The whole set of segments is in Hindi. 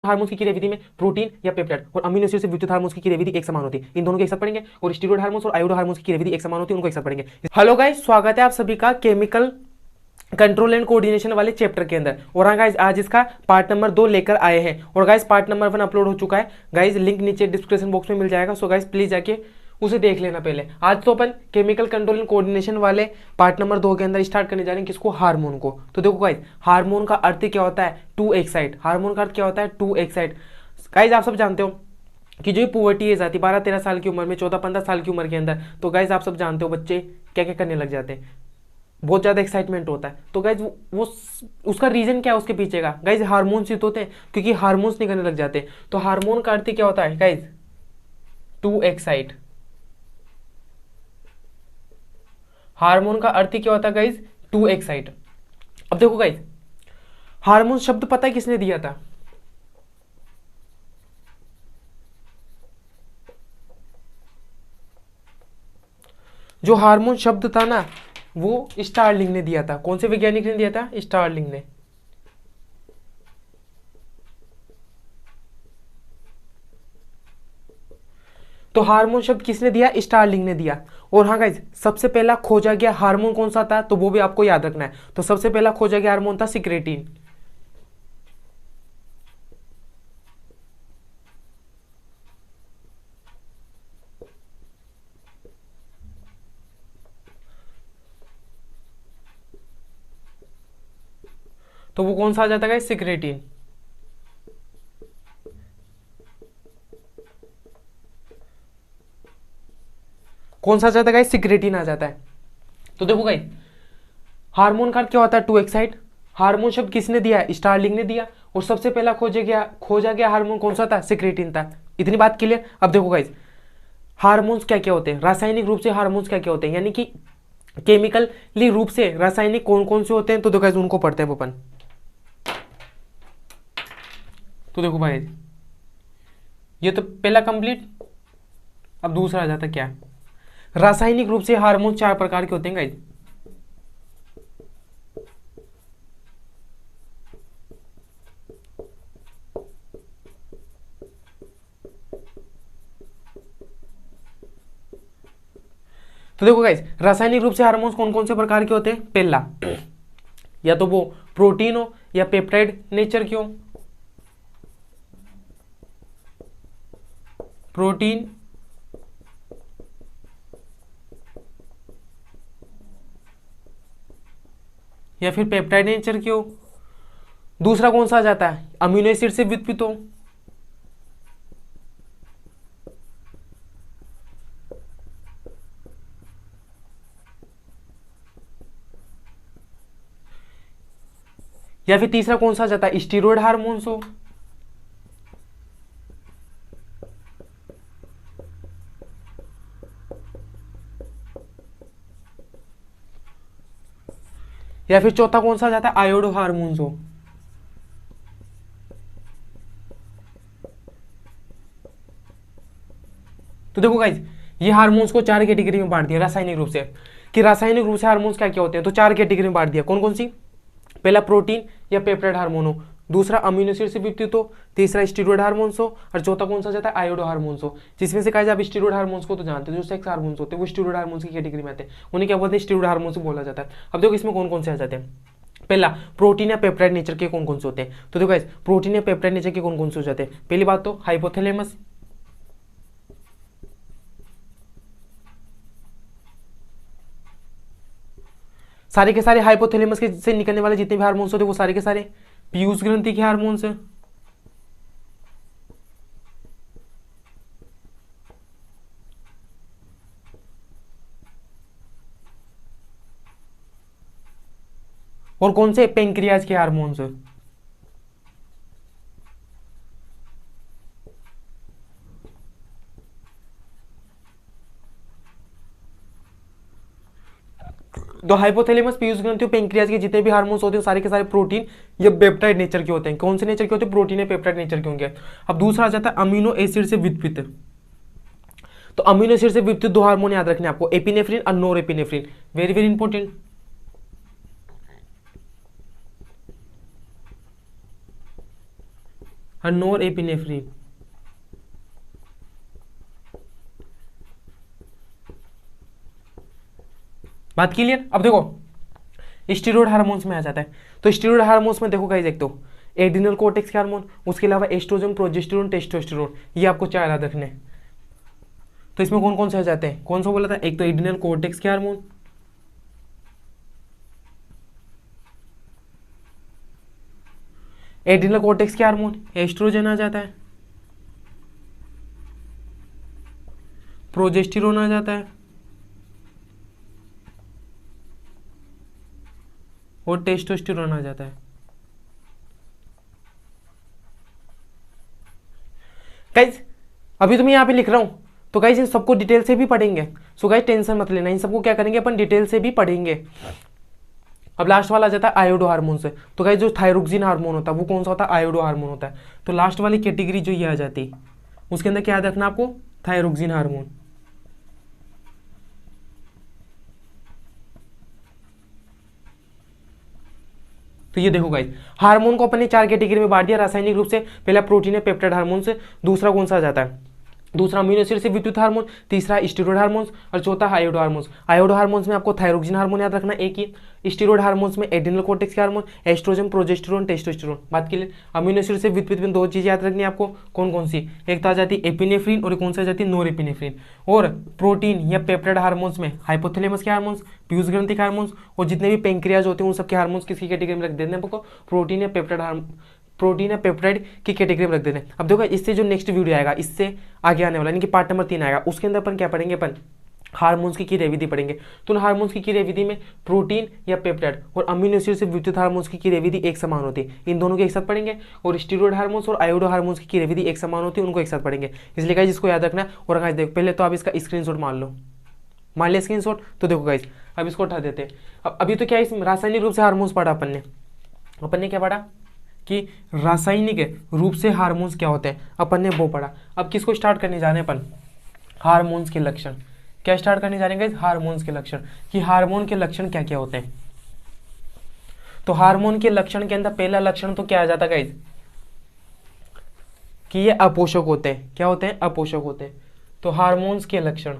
हार्मोन्स की क्रियाविधि में प्रोटीन या पेप्टाइड और अमीनो एसिड से विद्युत हार्मोन्स की क्रियाविधि एक समान होती है। इन दोनों के एक साथ पढ़ेंगे और स्टीरॉयड हार्मोन्स और आयोडो हार्मोन्स की क्रियाविधि एक समान होती है, उनको एक साथ पढ़ेंगे। हेलो गाइस, स्वागत है आप सभी का केमिकल कंट्रोल एंड कोऑर्डिनेशन वाले चैप्टर के अंदर। और हाँ गाइज, आज इसका पार्ट नंबर 2 लेकर आए हैं। और गाइज पार्ट नंबर 1 अपलोड हो चुका है गाइज, लिंक नीचे डिस्क्रिप्शन बॉक्स में मिल जाएगा। सो गाइज प्लीज जाके उसे देख लेना पहले। आज तो अपन केमिकल कंट्रोल एंड कोऑर्डिनेशन वाले पार्ट नंबर 2 के अंदर स्टार्ट करने जा रहे हैं, किसको? हार्मोन को। तो देखो गाइज, हार्मोन का अर्थ क्या होता है? To excite. हार्मोन का अर्थ क्या होता है? To excite. गाइज आप सब जानते हो कि जो पुबर्टी एज आती है 12-13 साल की उम्र में, 14-15 साल की उम्र के अंदर, तो गाइज आप सब जानते हो बच्चे क्या क्या करने लग जाते हैं, बहुत ज्यादा एक्साइटमेंट होता है। तो गाइज वो उसका रीजन क्या है उसके पीछे का? गाइज हार्मोन्स ही तो होते हैं, क्योंकि हार्मोन्स निकलने लग जाते हैं। तो हार्मोन का अर्थ क्या होता है गाइज? To excite. हार्मोन का अर्थ क्या होता है गाइज? To excite. अब देखो गाइज, हार्मोन शब्द पता है किसने दिया था? जो हार्मोन शब्द था ना, वो स्टार्लिंग ने दिया था। कौन से वैज्ञानिक ने दिया था? स्टार्लिंग ने। तो हार्मोन शब्द किसने दिया? स्टार्लिंग ने दिया। और हाँ गाइज, सबसे पहला खोजा गया हार्मोन कौन सा था? तो वो भी आपको याद रखना है। तो सबसे पहला खोजा गया हार्मोन था सिक्रेटिन। तो वो कौन सा आ जाता है? सिक्रेटिन। कौन सा आ जाता है? सिक्रेटिन आ जाता है। तो देखो गाइस, हार्मोन का क्या होता है? To excite. हार्मोन शब्द किसने दिया? स्टार्लिंग ने दिया। और सबसे पहला खोजा गया हार्मोन कौन सा था? सिक्रेटिन था। इतनी बात क्लियर? अब देखो गाइस, हार्मोन्स क्या क्या होते हैं? रासायनिक रूप से हार्मोन्स क्या क्या होते हैं, यानी कि केमिकली रूप से रासायनिक कौन कौन से होते हैं? तो देखो गाइस, उनको पढ़ते हैं अपन। तो देखो भाई, ये तो पहला कंप्लीट। अब दूसरा आ जाता क्या? रासायनिक रूप से हार्मोन 4 प्रकार के होते हैं गाइस। तो देखो गाइस, रासायनिक रूप से हार्मोन्स कौन कौन से प्रकार के होते हैं? पहला, या तो वो प्रोटीन हो या पेप्टाइड नेचर की हो। प्रोटीन या फिर पेप्टाइड नेचर की हो। दूसरा कौन सा आ जाता है? अमीनो एसिड से विकसित हो। या फिर तीसरा कौन सा आ जाता है? स्टीरॉयड हार्मोन्स हो। या फिर चौथा कौन सा आ जाता है? आयोडो हार्मोन्स हो। तो देखो गाइज, ये हार्मोन्स को 4 कैटेगरी में बांट दिया रासायनिक रूप से, कि रासायनिक रूप से हार्मोन्स क्या क्या होते हैं। तो 4 कैटेगरी में बांट दिया। कौन कौन सी? पहला प्रोटीन या पेप्टाइड हार्मोन हो, दूसरा अमीनो एसिड से विकसित हो, तीसरा स्टीरॉयड हार्मोन्स हो, और चौथा कौन सा जाता है? आयोडो हार्मोन्स हो। जिसमें से कहा जाए, आप स्टीरॉयड हार्मोन्स को तो जानते हो, जो सेक्स हार्मोन्स होते हैं वो स्टीरॉयड हार्मोन्स की कैटेगरी में आते हैं, उन्हें क्या बोलते हैं? स्टीरॉयड हार्मोन्स बोला जाता है। अब देखो इसमें कौन कौन से आ जाते हैं। पहला, प्रोटीन या पेप्टाइड नेचर के कौन कौन से होते हैं। तो देखो गाइस, प्रोटीन या पेप्टाइड नेचर के कौन कौन से हो जाते हैं? पहली बात तो हाइपोथैलेमस। सारे के सारे हाइपोथैलेमस के से निकलने वाले जितने भी हार्मोन्स होते हैं वो सारे के सारे पीयूष ग्रंथि के हार्मोन्स हैं। और कौन से? पेंक्रियाज के हार्मोन्स हैं। तो हाइपोथैलेमस, पीयूष ग्रंथि और पेंक्रियाज के जितने भी हार्मोन्स होते हैं सारे के सारे प्रोटीन या पेप्टाइड नेचर के होते हैं। कौन से नेचर के होते हैं? प्रोटीन या पेप्टाइड नेचर के होंगे। अब दूसरा आ जाता है अमीनो एसिड से विकसित। तो अमीनो एसिड से विकसित 2 हार्मोन याद रखने आपको, एपिनेफ्रिन और नोर एपिनेफ्रिन। Very very important. और नोर एपिनेफ्रीन। बात क्लियर। अब देखो स्टीरॉयड हार्मोन्स में आ जाता है। तो स्टीरॉयड हार्मोन्स में देखो गाइस, एक तो एड्रिनल कोर्टेक्स के हार्मोन, उसके अलावा एस्ट्रोजन, प्रोजेस्टेरोन, टेस्टोस्टेरोन, ये आपको चार याद रखने हैं। तो इसमें कौन कौन से आ जाते हैं, कौन सा बोला था, एक तो एड्रिनल कोर्टेक्स के हार्मोन, एड्रिनल कोर्टेक्स के हार्मोन, एस्ट्रोजन आ जाता है, प्रोजेस्टेरोन आ जाता है और टेस्टोस्टेरोन आ जाता है। गाइस अभी तो मैं यहाँ पे लिख रहा हूं, तो गाइस इन सबको डिटेल से भी पढ़ेंगे। सो गाइस टेंशन मत लेना, इन सबको क्या करेंगे अपन, डिटेल से भी पढ़ेंगे। अब लास्ट वाला आ जाता है आयोडो हार्मोन से। तो गाइस जो थायरोक्सिन हार्मोन होता है वो कौन सा होता है, आयोडो हार्मोन होता है। तो लास्ट वाली कैटेगरी जो ये आ जाती है उसके अंदर क्या याद रखना आपको, थायरोक्सिन हार्मोन। तो ये देखो गाइस, हार्मोन को अपन ने चार कैटेगरी में बांट दिया रासायनिक रूप से। पहला प्रोटीन है पेप्टाइड हार्मोन से, दूसरा कौन सा आ जाता है, दूसरा अमीनो एसिड से विद्युत हार्मोन, तीसरा स्टीरॉयड हार्मोन्स और चौथा आयोडो हार्मोन्स। आयोडो हार्मोन्स में आपको थायरोक्सिन हार्मोन याद रखना एक ही, स्टीरॉयड हार्मोन्स में एड्रिनल कोर्टेक्स के हार्मोन, एस्ट्रोजन, प्रोजेस्टेरोन, टेस्टोस्टेरोन। बात के लिए अमीनो एसिड से विद्युत में दो चीजें याद रखनी है आपको, कौन कौन सी, एक तो आ जाती है एपिनेफ्रीन और कौन सा आ जाती है, नोरेपिनेफ्रीन। और प्रोटीन या पेप्टाइड हार्मोन्स में हाइपोथैलेमस के हार्मोन्स, पीयूष ग्रंथि के हार्मोन्स और जितने भी पेंक्रियाज होते हैं उन सबके हार्मोन्स किसकी कैटेगरी में रख देते हैं आपको, प्रोटीन या पेप्टाइड प्रोटीन या पेप्टाइड की कैटेगरी में रख देते हैं। अब देखो इससे जो नेक्स्ट वीडियो आएगा, इससे आगे आने वाला यानी कि पार्ट नंबर 3 आएगा, उसके अंदर अपन क्या पढ़ेंगे, अपन हार्मोन्स की क्रियाविधि पढ़ेंगे। तो उन हार्मोन्स की क्रियाविधि में प्रोटीन या पेप्टाइड और अमीनो एसिड से विद्युत हार्मोन्स की क्रियाविधि एक समान होती है, इन दोनों के एक साथ पढ़ेंगे। और स्टीरॉयड हार्मोन्स और आयोडो हार्मोन्स की क्रियाविधि एक समान होती है, उनको एक साथ पढ़ेंगे। इसलिए गाइस इसको याद रखना। और गाइस देखो पहले तो आप इसका स्क्रीनशॉट मान लो, मान लिया स्क्रीनशॉट। तो देखो गाइस अब इसको उठा देते हैं। अब अभी तो क्या है, इसमें रासायनिक रूप से हार्मोन्स पढ़ा अपन ने क्या पढ़ा कि रासायनिक रूप से हार्मोन्स क्या होते हैं, अपन ने वो पढ़ा। अब किसको स्टार्ट करने जा रहे हैं अपन, हार्मोन्स के लक्षण। क्या स्टार्ट करने जा रहे हैं, हार्मोन्स के लक्षण, कि हार्मोन के लक्षण क्या क्या होते हैं। तो हार्मोन के लक्षण के अंदर पहला लक्षण तो क्या आ जाता है कि ये अपोषक होते हैं। क्या होते हैं, अपोषक होते हैं। तो हार्मोन्स के लक्षण,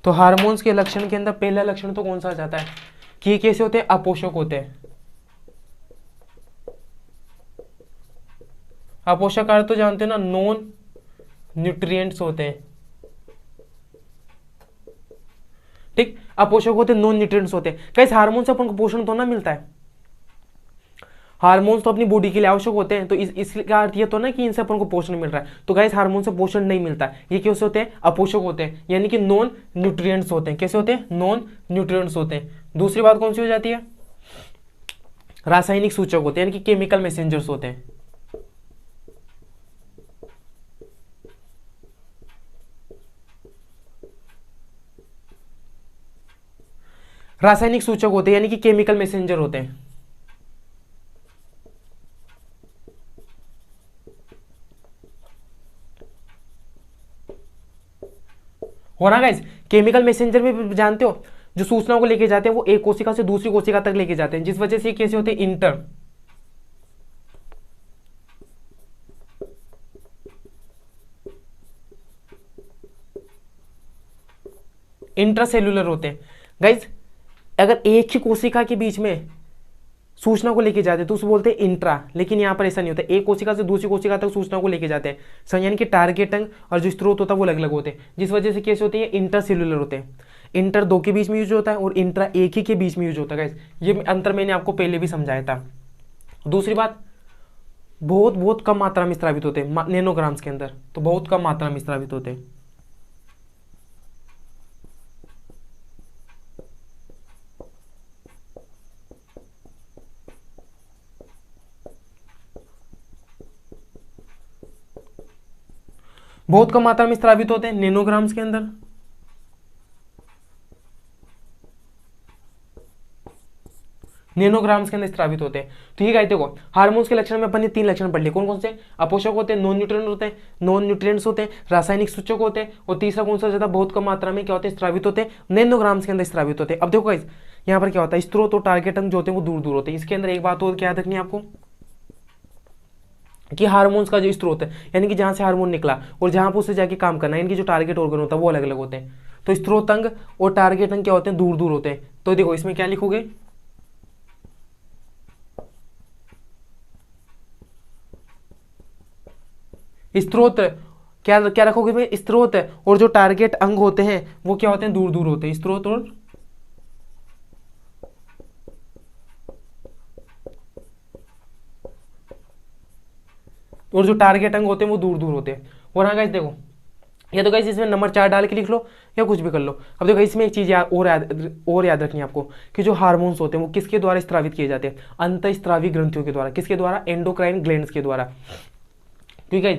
तो हार्मोन्स के लक्षण के अंदर पहला लक्षण तो कौन सा आ जाता है कि ये कैसे होते हैं, अपोषक होते हैं। अपोषक अर्थ तो जानते हो ना, नॉन न्यूट्रिएंट्स होते हैं। ठीक, अपोषक होते हैं, नॉन न्यूट्रिएंट्स होते हैं। कैसे हार्मोन से अपन को पोषण तो ना मिलता है, हार्मोन्स तो अपनी बॉडी के लिए आवश्यक होते हैं। तो इसका अर्थ ये तो ना कि इनसे अपन को पोषण मिल रहा है। तो गाइस हार्मोन से पोषण नहीं मिलता है, ये कैसे होते हैं, अपोषक होते हैं, यानी कि नॉन न्यूट्रिएंट्स होते हैं। कैसे होते हैं, नॉन न्यूट्रिएंट्स होते हैं। दूसरी बात कौन सी हो जाती है, रासायनिक सूचक होते हैं, यानी कि केमिकल मैसेंजर्स होते हैं। रासायनिक सूचक होते हैं यानी कि केमिकल मैसेंजर होते हैं। हो ना गाइस, केमिकल मैसेंजर में जानते हो जो सूचना को लेके जाते हैं वो एक कोशिका से दूसरी कोशिका तक लेके जाते हैं, जिस वजह से कैसे होते हैं, इंट्रासेल्युलर होते हैं। गाइस अगर एक ही कोशिका के बीच में सूचना को लेके जाते हैं तो उसे बोलते हैं इंट्रा, लेकिन यहाँ पर ऐसा नहीं होता, एक कोशिका से दूसरी कोशिका तक सूचना को लेके जाते हैं। यानी कि टारगेट अंग और जो स्रोत होता है वो अलग अलग होते हैं, जिस वजह से कैसे होते हैं, इंटरसेल्युलर होते हैं। इंटर दो के बीच में यूज होता है और इंट्रा एक ही के बीच में यूज होता है। ये अंतर मैंने आपको पहले भी समझाया था। दूसरी बात, बहुत बहुत कम मात्रा में स्रावित होते हैं, नैनोग्राम्स के अंदर, तो बहुत कम मात्रा में स्रावित होते हैं। बहुत कम मात्रा में स्रावित होते हैं नैनोग्राम्स के अंदर। नैनोग्राम्स के अंदर स्रावित होते हैं। तो ये गाइस देखो हार्मोन्स के लक्षण में अपन ने 3 लक्षण पढ़ लिए, कौन कौन से? अपोषक होते हैं, नॉन न्यूट्रिएंट्स होते हैं, रासायनिक सूचक होते हैं, और तीसरा कौन सा ज्यादा बहुत कम मात्रा में क्या होते हैं? स्रावित होते हैं, नैनोग्राम्स के अंदर स्रावित होते हैं। अब देखो गाइस यहाँ पर क्या होता है, स्रोत और टारगेट अंग जो होते हैं वो दूर दूर होते हैं। इसके अंदर एक बात और क्या याद रखनी है आपको कि हार्मोन्स का जो स्रोत है यानी कि जहां से हार्मोन निकला और जहां पर उसे जाके काम करना है, इनकी जो टारगेट ऑर्गन होता है वो अलग अलग होते हैं। तो स्रोत अंग और टारगेट अंग क्या होते हैं? दूर दूर होते हैं। तो देखो इसमें क्या लिखोगे, स्रोत क्या क्या रखोगे में? स्रोत और जो टारगेट अंग होते हैं वो क्या होते हैं? दूर दूर होते हैं। स्रोत और जो टारगेट अंग होते हैं वो दूर दूर होते हैं। और हाँ गाइस देखो, या तो गाइस इसमें नंबर 4 डाल के लिख लो या कुछ भी कर लो। अब देखो इसमें एक चीज और याद रखनी है आपको कि जो हार्मोन्स होते हैं वो किसके द्वारा स्त्रावित किए जाते हैं? अंतःस्रावी ग्रंथियों के द्वारा। किसके द्वारा? एंडोक्राइन ग्लैंड्स के द्वारा। क्योंकि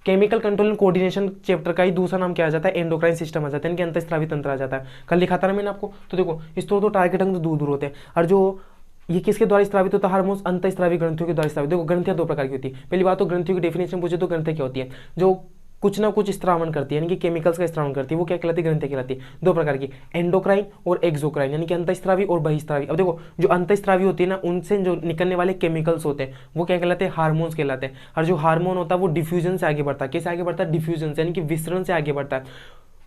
chemical control and coordination chapter का ही दूसरा नाम क्या आ जाता है? एंडोक्राइन सिस्टम आ जाता है, इनके अंतःस्रावी तंत्र आ जाता है। कल लिखा था ना मैंने आपको। तो देखो स्रोत तो टारगेट अंग तो दूर दूर होते हैं, और जो ये किसके द्वारा स्त्रावित होता है? हार्मोन्स अंतःस्रावी ग्रंथियों के द्वारा स्त्रावित। देखो ग्रंथियां 2 प्रकार की होती है। पहली बात तो ग्रंथियों की डेफिनेशन पूछे तो ग्रंथियां क्या होती है? जो कुछ ना कुछ स्त्रावण करती है, यानी कि केमिकल्स का स्त्रावण करती है, वो क्या कहलाती है? ग्रंथियां कहलाती है। 2 प्रकार की, एंडोक्राइन और एक्सोक्राइन, यानी कि अंतःस्रावी और बहिस्रावी। अब देखो जो अंतःस्रावी होती है ना, उनसे जो निकलने वाले केमिकल्स होते हैं वो क्या कहलाते हैं? हार्मोन्स कहलाते हैं। और जो हार्मोन होता है वो डिफ्यूजन से आगे बढ़ता है। कैसे आगे बढ़ता है? डिफ्यूजन से, यानी कि विसरण से आगे बढ़ता है।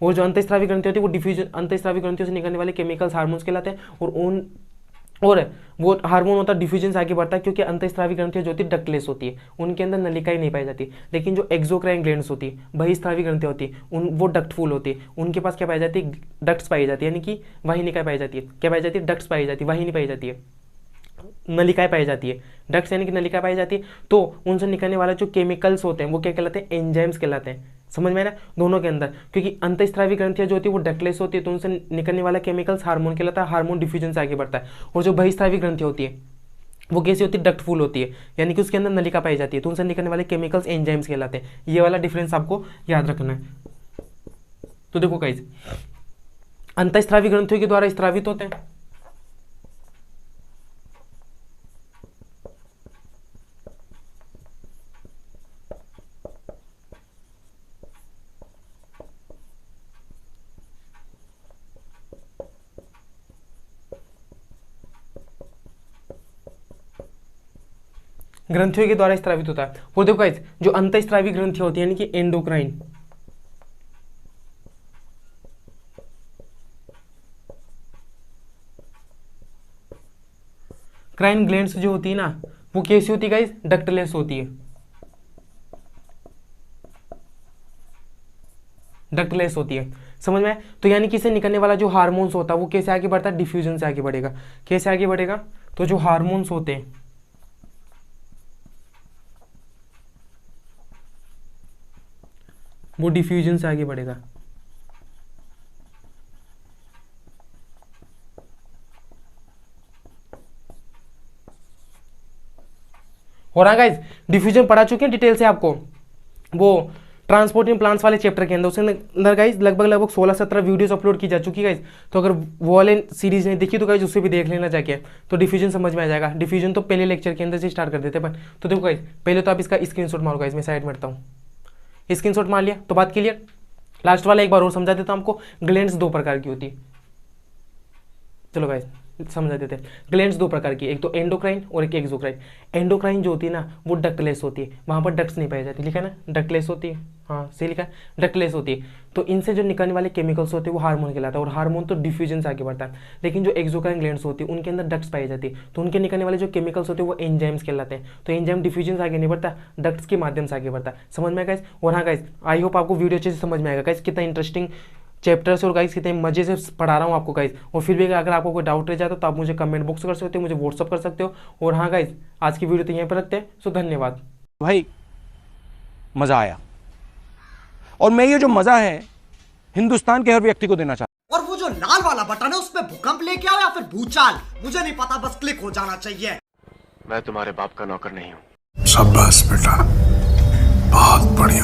और जो अंतःस्रावी ग्रंथि होती है वो डिफ्यूजन, अंतःस्रावी ग्रंथियों से निकलने वाले केमिकल्स हार्मोन्स कहलाते हैं। और वो हार्मोन होता है डिफ्यूजन से आगे बढ़ता है, क्योंकि अंतःस्रावी ग्रंथियां जो होती है डक्टलेस होती है, उनके अंदर नलिकाएं नहीं पाई जाती। लेकिन जो एक्सोक्राइन ग्लैंड्स होती है, बहिस्रावी ग्रंथियां होती है, वो डक्टफुल होती है, उनके पास क्या पाई जाती है? डक्ट्स पाई जाती है, यानी कि वाहिनिकाएं पाई जाती है। क्या पाई जाती है? डक्ट्स पाई जाती है, वाहिनी पाई जाती है, नलिकाएं पाई जाती है। डक्ट्स यानी कि नलिकाएं पाई जाती है। तो उनसे निकलने वाले जो केमिकल्स होते हैं वो क्या कहलाते हैं? एंजाइम्स कहलाते हैं। समझ में आया? दोनों के अंदर, क्योंकि अंतःस्रावी ग्रंथियां जो होती है वो डक्टलेस होती है, तो उनसे निकलने वाला केमिकल्स हार्मोन कहलाता है। हार्मोन डिफ्यूजन से आगे बढ़ता है। और जो बहिस्रावी ग्रंथि होती है वो कैसी होती है? डक्टफुल होती है, यानी कि उसके अंदर नलिका पाई जाती है, तो उनसे निकलने वाले केमिकल्स एंजाइम्स कहलाते हैं। ये वाला डिफरेंस आपको याद रखना है। तो देखो गाइस, अंतःस्रावी ग्रंथियों के द्वारा स्रावित होते हैं, ग्रंथियों के द्वारा स्रावित होता है। वो देखो गाइस, जो अंतःस्रावी ग्रंथि होती है यानी कि एंडोक्राइन, क्राइन ग्लैंड्स जो होती है ना, वो कैसी होती है गाइस? डक्टलेस होती है, डक्टलेस होती है। समझ में? तो यानी कि इससे निकलने वाला जो हार्मोन्स होता है वो कैसे आगे बढ़ता है? डिफ्यूजन से आगे बढ़ेगा। कैसे आगे बढ़ेगा? तो जो हार्मोन्स होते हैं वो डिफ्यूजन से आगे बढ़ेगा। और हाँ गाइस, डिफ्यूजन पढ़ा चुके हैं डिटेल से आपको, वो ट्रांसपोर्टिंग प्लांट्स वाले चैप्टर के अंदर। उसके अंदर गाइस लगभग 16-17 वीडियोस अपलोड की जा चुकी गाइस। तो अगर वो वाले सीरीज नहीं देखी तो गाइस उससे भी देख लेना जाके, तो डिफ्यूजन समझ में आ जाएगा। डिफ्यूजन तो पहले लेक्चर के अंदर से स्टार्ट कर देते हैं। तो देखो गाइस, पहले तो आप इसका स्क्रीनशॉट मारो गाइस, मैं साइड में हटता हूँ। स्क्रीनशॉट मार लिया तो बात क्लियर। लास्ट वाला एक बार और समझा देता हूँ आपको। ग्लैंड्स 2 प्रकार की होती है। चलो गाइस समझा देते हैं। ग्लैंड्स 2 प्रकार की, एक तो एंडोक्राइन और एक एक्सोक्राइन। एंडोक्राइन जो होती है ना वो डक्टलेस होती है, वहां पर डक्ट्स नहीं पाई जाती। लिखा है ना डक्टलेस होती है, हाँ सही लिखा है, डक्टलेस होती है। तो इनसे जो निकलने वाले केमिकल्स होते हैं वो हार्मोन कहलाता है, और हार्मोन तो डिफ्यूजन से आगे बढ़ता है। लेकिन जो एक्सोक्राइन ग्लैंड्स होती है उनके अंदर डक्ट्स पाई जाती है, तो उनके निकलने वाले जो केमिकल्स होते हैं वो एंजाइम्स कहलाते हैं। तो एंजाइम डिफ्यूजन से आगे नहीं बढ़ता, डक्ट्स के माध्यम से आगे बढ़ता है। समझ में आएगा गाइस? और हाँ गाइस, आई होप आपको वीडियो अच्छे से समझ में आएगा गाइस। कितना इंटरेस्टिंग चैप्टर्स और गाइस कितने मजे से पढ़ा रहा हूँ आपको गाइस। और फिर भी अगर आपको कोई डाउट रह जाता तो आप मुझे कमेंट बॉक्स कर सकते हो, मुझे व्हाट्सअप कर सकते हो। और हाँ गाइस, आज की वीडियो तो यहीं पर रखते हैं। सो धन्यवाद भाई, मजा आया। और मैं ये जो मजा है हिंदुस्तान के हर व्यक्ति को देना चाहता हूं। और वो जो लाल वाला बटन है उस पे भूकंप लेके आओ या फिर भूचाल, मुझे नहीं पता, बस क्लिक हो जाना चाहिए। मैं तुम्हारे बाप का नौकर नहीं हूं। शाबाश बेटा, बहुत बढ़िया।